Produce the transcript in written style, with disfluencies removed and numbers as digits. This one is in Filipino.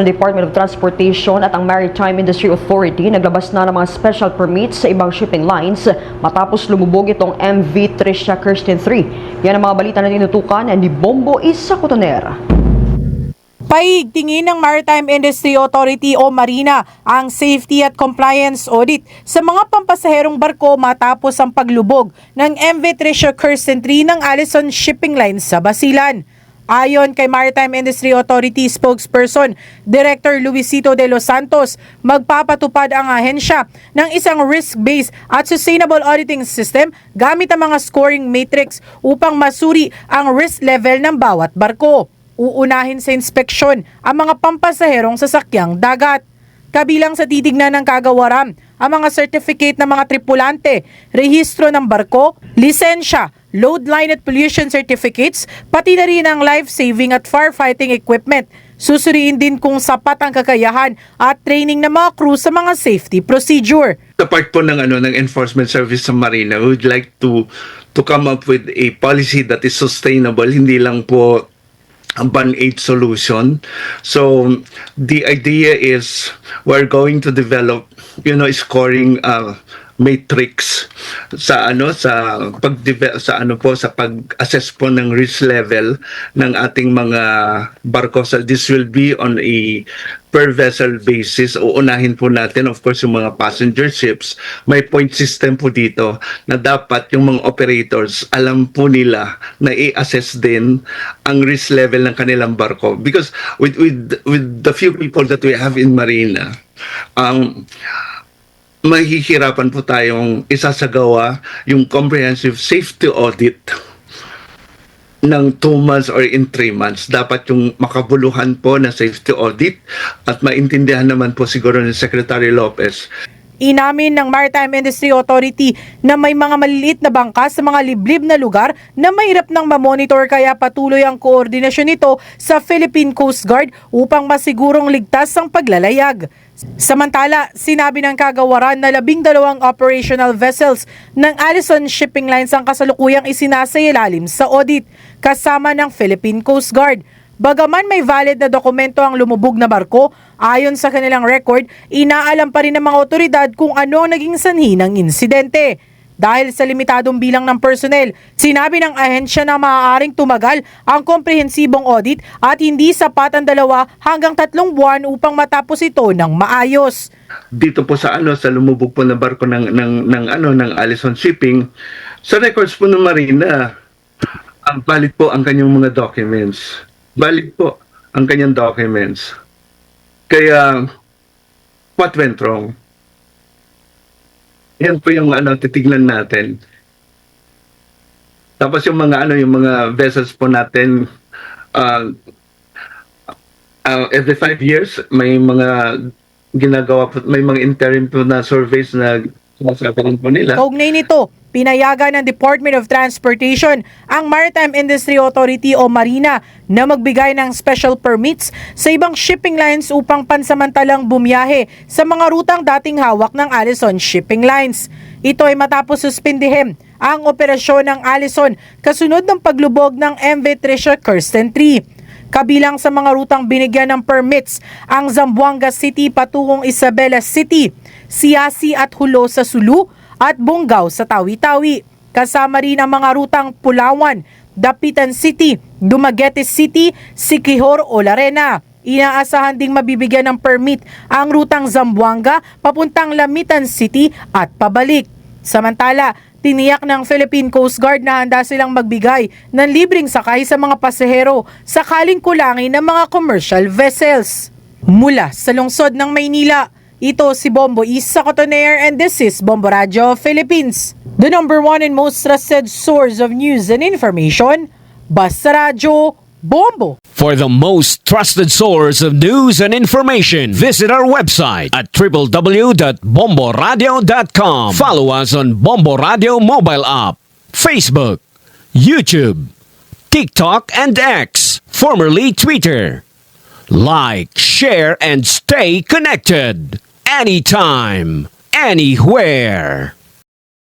Ang Department of Transportation at ang Maritime Industry Authority naglabas na ng mga special permits sa ibang shipping lines matapos lumubog itong MV Tricia Kirsten 3. Yan ang mga balita na tinutukan ni Bombo Isa Cotoner. Paigtingin ng Maritime Industry Authority o Marina ang safety at compliance audit sa mga pampasaherong barko matapos ang paglubog ng MV Tricia Kirsten 3 ng Allison Shipping Line sa Basilan. Ayon kay Maritime Industry Authority spokesperson, Director Luisito de los Santos, magpapatupad ang ahensya ng isang risk-based at sustainable auditing system gamit ang mga scoring matrix upang masuri ang risk level ng bawat barko. Uunahin sa inspeksyon ang mga pampasaherong sasakyang dagat. Kabilang sa titignan ng kagawaran ang mga certificate ng mga tripulante, rehistro ng barko, lisensya, load line at pollution certificates, pati na rin ang life-saving at firefighting equipment. Susuriin din kung sapat ang kakayahan at training ng mga crew sa mga safety procedure. Sa part po ng enforcement service sa Marina, we would like to come up with a policy that is sustainable, hindi lang po a band-aid solution. So the idea is we're going to develop, scoring matrix sa pag-assess po ng risk level ng ating mga barko. So this will be on a per vessel basis. Uunahin po natin, of course, yung mga passenger ships. May point system po dito na dapat yung mga operators alam po nila na i-assess din ang risk level ng kanilang barko. Because with the few people that we have in Marina, mahihirapan po tayong isasagawa yung comprehensive safety audit ng 2 months or in 3 months. Dapat yung makabuluhan po na safety audit at maintindihan naman po siguro ni Secretary Lopez. Inamin ng Maritime Industry Authority na may mga maliliit na bangka sa mga liblib na lugar na mahirap nang mamonitor, kaya patuloy ang koordinasyon nito sa Philippine Coast Guard upang masigurong ligtas ang paglalayag. Samantala, sinabi ng kagawaran na 12 operational vessels ng Allison Shipping Lines ang kasalukuyang isinasailalim sa audit kasama ng Philippine Coast Guard. Bagaman may valid na dokumento ang lumubog na barko, ayon sa kanilang record, inaalam pa rin ng mga otoridad kung ano ang naging sanhi ng insidente. Dahil sa limitadong bilang ng personnel, sinabi ng ahensya na maaaring tumagal ang komprehensibong audit at hindi sapat ang 2 hanggang 3 buwan upang matapos ito ng maayos. Dito po sa lumubog po na barko ng Allison Shipping, sa records po ng Marina, valid po ang kanyang mga documents. Valid po ang kanyang documents. Kaya, what went wrong? Yan po yung titignan natin. Tapos yung mga vessels po natin, every 5 years, may mga ginagawa po, may mga interim po na surveys na sinasabi po nila. Kaugnay nito, pinayagan ng Department of Transportation ang Maritime Industry Authority o Marina na magbigay ng special permits sa ibang shipping lines upang pansamantalang bumiyahe sa mga rutang dating hawak ng Allison Shipping Lines. Ito ay matapos suspindihin ang operasyon ng Allison kasunod ng paglubog ng MV Tricia Kirsten 3. Kabilang sa mga rutang binigyan ng permits ang Zamboanga City patungong Isabela City, Siasi at Hulo sa Sulu, at Bungaw sa Tawi-Tawi. Kasama rin ang mga rutang Pulawan, Dapitan City, Dumaguete City, Siquijor o Larena. Inaasahan ding mabibigyan ng permit ang rutang Zamboanga papuntang Lamitan City at pabalik. Samantala, tiniyak ng Philippine Coast Guard na handa silang magbigay ng libreng sakay sa mga pasahero sakaling kulangin ng mga commercial vessels. Mula sa lungsod ng Maynila, ito si Bombo Isa Cotoner and this is Bombo Radio Philippines, the #1 and most trusted source of news and information. Basta Radio Bombo. For the most trusted source of news and information, visit our website at www.bomboradio.com. Follow us on Bombo Radio mobile app, Facebook, YouTube, TikTok, and X, formerly Twitter. Like, share, and stay connected. Anytime, anywhere.